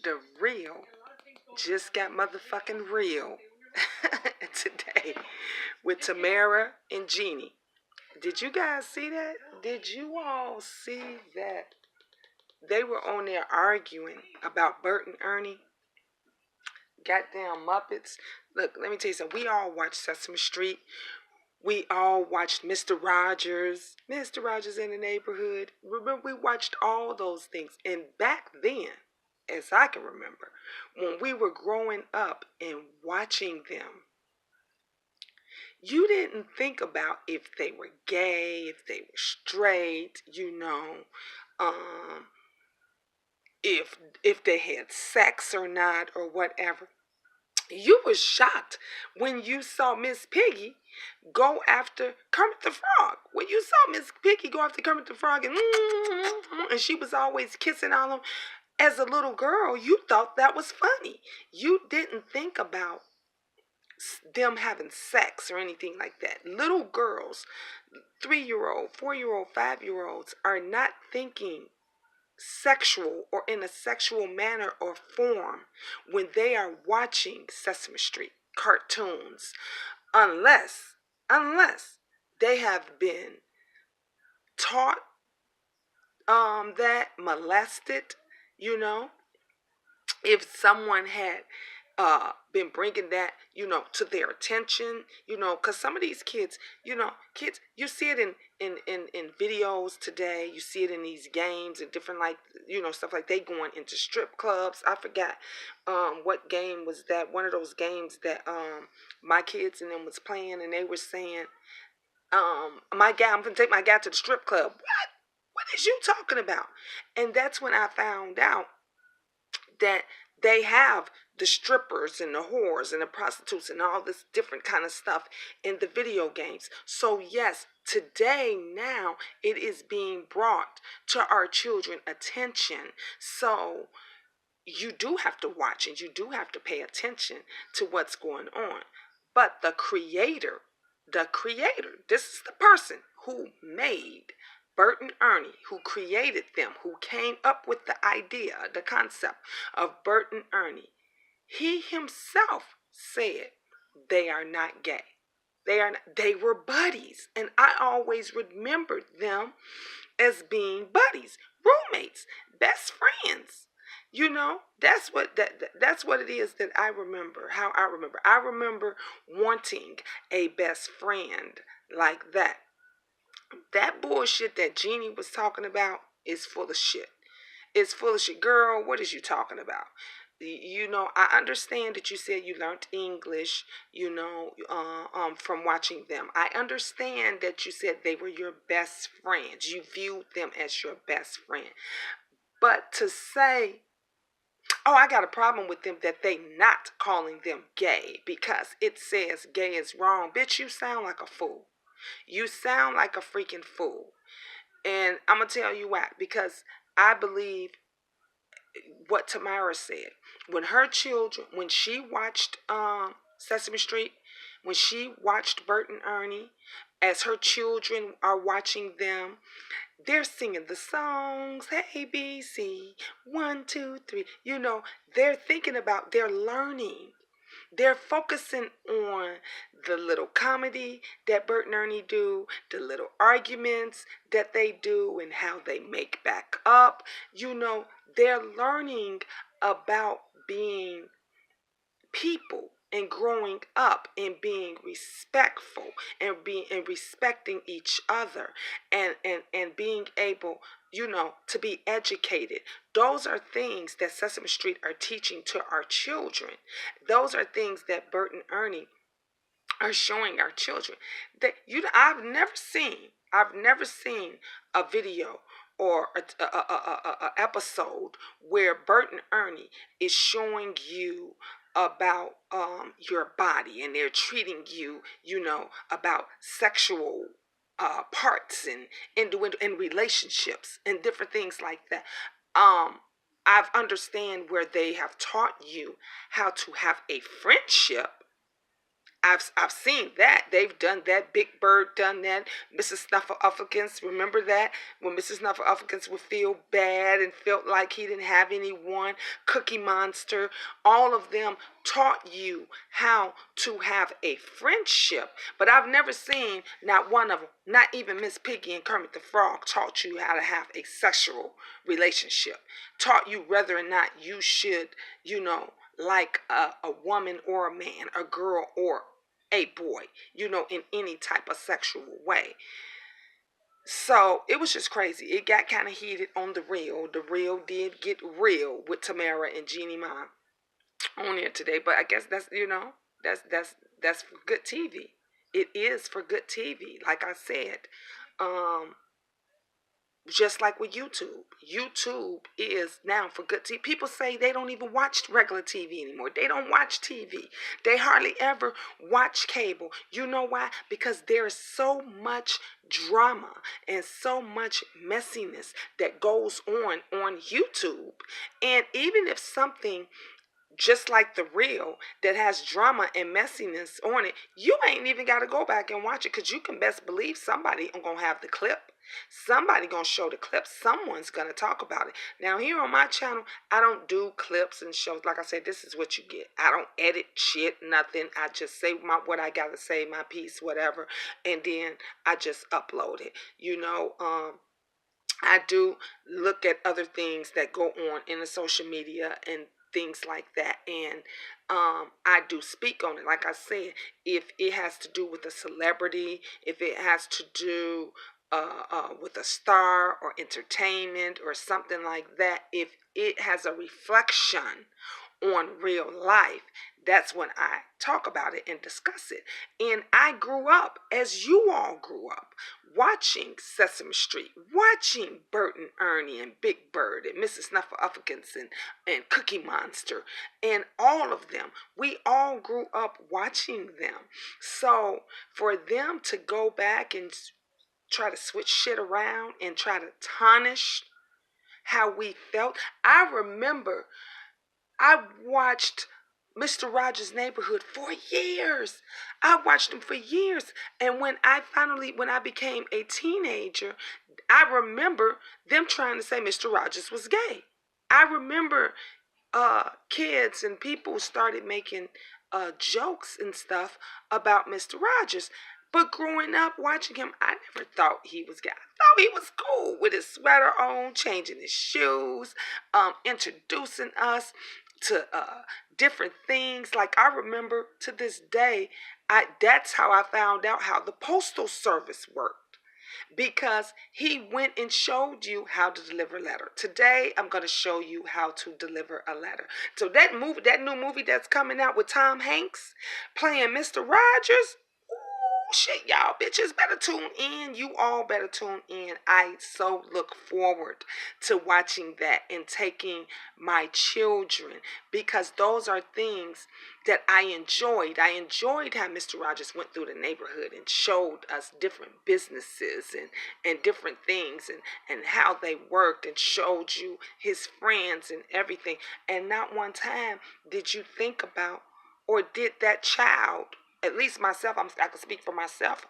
The real just got motherfucking real today with Tamara and Genie. Did you guys see that? Did you all see that? They were on there arguing about Bert and Ernie. Goddamn Muppets. Look, let me tell you something. We all watched Sesame Street. We all watched Mr. Rogers. Mr. Rogers in the Neighborhood. Remember, we watched all those things. And back then, as I can remember, when we were growing up and watching them, you didn't think about if they were gay, if they were straight, if they had sex or not or whatever. You were shocked when you saw Miss Piggy go after Kermit the Frog. When you saw Miss Piggy go after Kermit the Frog and she was always kissing all of them. As a little girl, you thought that was funny. You didn't think about them having sex or anything like that. Little girls, 3-year-old, 4-year-old, 5-year-olds are not thinking sexual or in a sexual manner or form when they are watching Sesame Street cartoons, unless they have been taught that, molested, if someone had been bringing that, to their attention, because some of these kids, kids, you see it in videos today, you see it in these games and different, like, stuff like they going into strip clubs. I forgot what game was that, one of those games that my kids and them was playing, and they were saying, I'm gonna take my guy to the strip club. What is you talking about? And that's when I found out that they have the strippers and the whores and the prostitutes and all this different kind of stuff in the video games. So yes, today now it is being brought to our children attention. So you do have to watch and you do have to pay attention to what's going on. But the creator, this is the person who made Bert and Ernie, who created them, who came up with the idea, the concept of Bert and Ernie. He himself said they are not gay. They were buddies, and I always remembered them as being buddies, roommates, best friends. That's what it is that I remember. How I remember. I remember wanting a best friend like that. That bullshit that Jeannie was talking about is full of shit. It's full of shit. Girl, what is you talking about? I understand that you said you learned English, from watching them. I understand that you said they were your best friends. You viewed them as your best friend. But to say, oh, I got a problem with them that they not calling them gay because it says gay is wrong. Bitch, you sound like a fool. You sound like a freaking fool. And I'm going to tell you why. Because I believe what Tamara said. When she watched Sesame Street, when she watched Bert and Ernie, as her children are watching them, they're singing the songs, A, B, C, 1, 2, 3. They're thinking about, they're learning. They're focusing on the little comedy that Bert and Ernie do, the little arguments that they do, and how they make back up. They're learning about being people and growing up and being respectful and respecting each other and being able to be educated. Those are things that Sesame Street are teaching to our children. Those are things that Bert and Ernie are showing our children. I've never seen a video or a episode where Bert and Ernie is showing you about your body, and they're treating you, about sexual parts and and relationships and different things like that. I've understand where they have taught you how to have a friendship I've seen that. They've done that. Big Bird done that. Mrs. Snuffleupagus, remember that? When Mrs. Snuffleupagus would feel bad and felt like he didn't have anyone. Cookie Monster, all of them taught you how to have a friendship. But I've never seen not one of them, not even Miss Piggy and Kermit the Frog, taught you how to have a sexual relationship. Taught you whether or not you should, like a woman or a man, a girl or a boy, in any type of sexual way. So it was just crazy. It got kind of heated on the real. The real did get real with Tamara and Genie Mom on here today. But I guess that's for good TV. It is for good TV. Like I said, um, just like with YouTube. YouTube is now for good TV. People say they don't even watch regular TV anymore. They don't watch TV. They hardly ever watch cable. You know why? Because there's so much drama and so much messiness that goes on YouTube. And even if something just like the real that has drama and messiness on it, you ain't even got to go back and watch it, because you can best believe somebody gonna have the clip. Somebody gonna show the clip. Someone's gonna talk about it. Now here on my channel, I don't do clips and shows. Like I said, this is what you get. I don't edit shit, nothing. I just say what I gotta say, my piece, whatever, and then I just upload it. I do look at other things that go on in the social media and things like that, and I do speak on it. Like I said, if it has to do with a celebrity, if it has to do with a star or entertainment or something like that, if it has a reflection on real life, that's when I talk about it and discuss it. And I grew up, as you all grew up, watching Sesame Street, watching Bert and Ernie and Big Bird and Mrs. Snuffleupagus and Cookie Monster and all of them. We all grew up watching them. So for them to go back and try to switch shit around and try to tarnish how we felt. I remember I watched Mr. Rogers' Neighborhood for years. I watched him for years. And when I became a teenager, I remember them trying to say Mr. Rogers was gay. I remember kids and people started making jokes and stuff about Mr. Rogers. But growing up watching him, I never thought he was gay. I thought he was cool with his sweater on, changing his shoes, introducing us to different things. Like I remember to this day, that's how I found out how the postal service worked, because he went and showed you how to deliver a letter. Today, I'm going to show you how to deliver a letter. So that new movie that's coming out with Tom Hanks playing Mr. Rogers, shit, y'all bitches better tune in. You all better tune in. I so look forward to watching that and taking my children, because those are things that I enjoyed. I enjoyed how Mr. Rogers went through the neighborhood and showed us different businesses and different things and how they worked, and showed you his friends and everything. And not one time did you think about, or did that child, at least myself, I can speak for myself,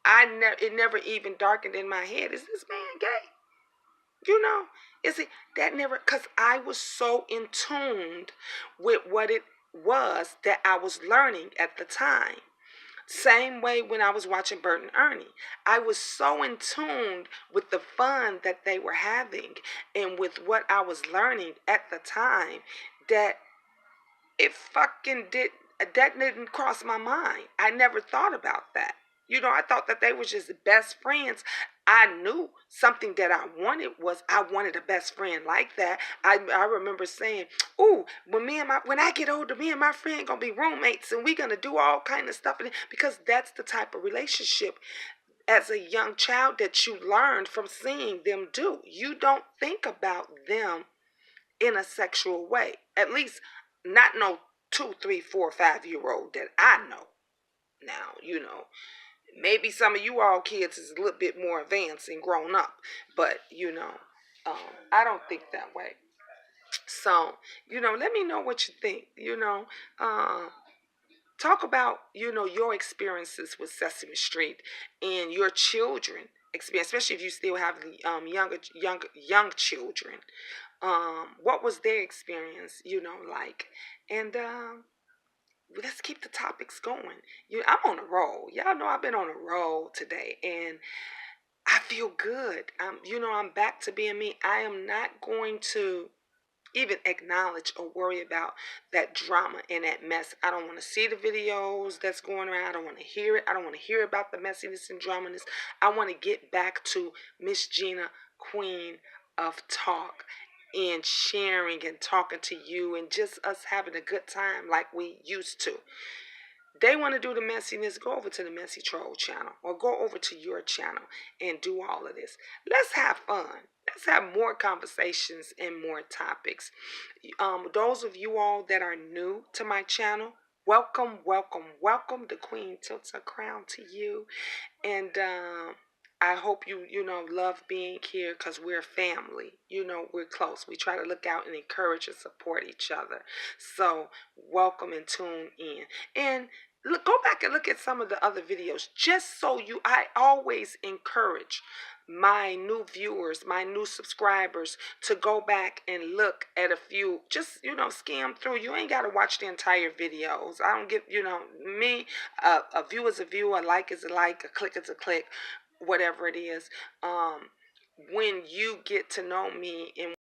it never even darkened in my head, is this man gay? Is it that never, because I was so in tune with what it was that I was learning at the time. Same way when I was watching Bert and Ernie. I was so in tune with the fun that they were having and with what I was learning at the time, that it fucking that didn't cross my mind. I never thought about that. I thought that they were just best friends. I knew something that I wanted a best friend like that. I remember saying, "Ooh, when I get older, me and my friend gonna be roommates, and we gonna do all kind of stuff," because that's the type of relationship as a young child that you learned from seeing them do. You don't think about them in a sexual way. At least not no 2, 3, 4, 5-year-old that I know. Now, maybe some of you all kids is a little bit more advanced and grown up, but I don't think that way. So, let me know what you think. talk about, your experiences with Sesame Street and your children experience, especially if you still have young children. What was their experience, like? And let's keep the topics going. I'm on a roll. Y'all know I've been on a roll today, and I feel good. I'm back to being me. I am not going to even acknowledge or worry about that drama and that mess. I don't want to see the videos that's going around. I don't want to hear it. I don't want to hear about the messiness and dramaness. I want to get back to Miss Gina, queen of talk, and sharing and talking to you and just us having a good time like we used to. They want to do the messiness, go over to the Messy Troll channel or go over to your channel and do all of this. Let's have fun. Let's have more conversations and more topics. Those of you all that are new to my channel, welcome, welcome, welcome. The Queen tilts her crown to you. And I hope you love being here because we're family. We're close. We try to look out and encourage and support each other. So welcome and tune in. And go back and look at some of the other videos just so I always encourage my new viewers, my new subscribers to go back and look at a few, just skim through. You ain't got to watch the entire videos. I don't give me, a view is a view, a like is a like, a click is a click, whatever it is. When you get to know me and